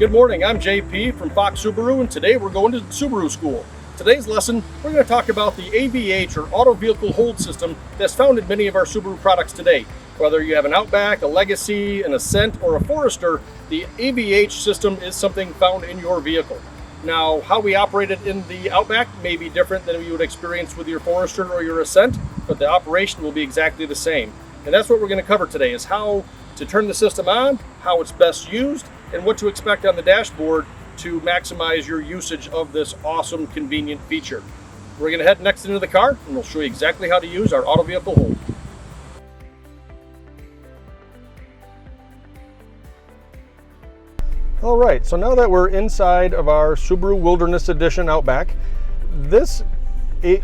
Good morning, I'm JP from Fox Subaru, and today we're going to Subaru School. Today's lesson, we're going to talk about the AVH, or Auto Vehicle Hold System, that's found in many of our Subaru products today. Whether you have an Outback, a Legacy, an Ascent, or a Forester, the AVH system is something found in your vehicle. Now, how we operate it in the Outback may be different than you would experience with your Forester or your Ascent, but the operation will be exactly the same. And that's what we're going to cover today, is how to turn the system on, how it's best used, and what to expect on the dashboard to maximize your usage of this awesome, convenient feature. We're going to head next into the car, and we'll show you exactly how to use our Auto Vehicle Hold. All right, so now that we're inside of our Subaru Wilderness Edition Outback, this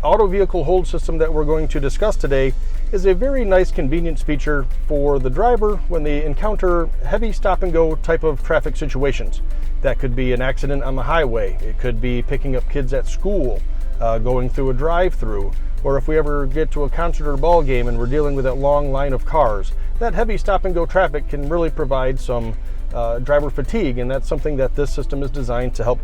Auto Vehicle Hold system that we're going to discuss today is a very nice convenience feature for the driver when they encounter heavy stop and go type of traffic situations. That could be an accident on the highway, it could be picking up kids at school, going through a drive-through, or if we ever get to a concert or ball game and we're dealing with that long line of cars. That heavy stop and go traffic can really provide some driver fatigue, and that's something that this system is designed to help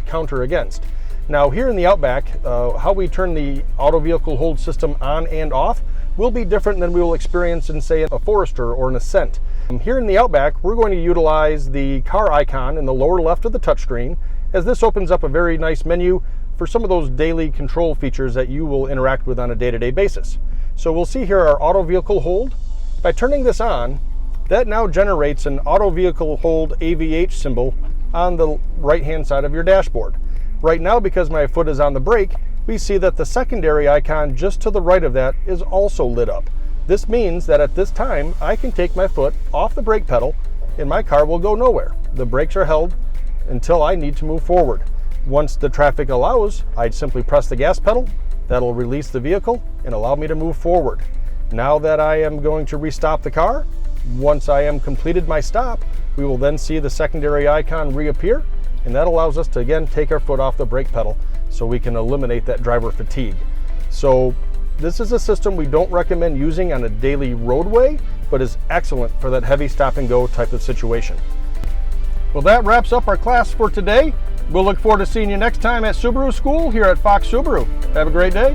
counter against. Now, here in the Outback, how we turn the Auto Vehicle Hold system on and off will be different than we will experience in, say, a Forester or an Ascent. Here in the Outback, we're going to utilize the car icon in the lower left of the touchscreen, as this opens up a very nice menu for some of those daily control features that you will interact with on a day-to-day basis. So we'll see here our Auto Vehicle Hold. By turning this on, that now generates an Auto Vehicle Hold AVH symbol on the right-hand side of your dashboard. Right now, because my foot is on the brake, we see that the secondary icon just to the right of that is also lit up. This means that at this time, I can take my foot off the brake pedal and my car will go nowhere. The brakes are held until I need to move forward. Once the traffic allows, I'd simply press the gas pedal. That'll release the vehicle and allow me to move forward. Now that I am going to restop the car, once I am completed my stop, we will then see the secondary icon reappear, and that allows us to again take our foot off the brake pedal so we can eliminate that driver fatigue. So this is a system we don't recommend using on a daily roadway, but is excellent for that heavy stop and go type of situation. Well, that wraps up our class for today. We'll look forward to seeing you next time at Subaru School here at Fox Subaru. Have a great day.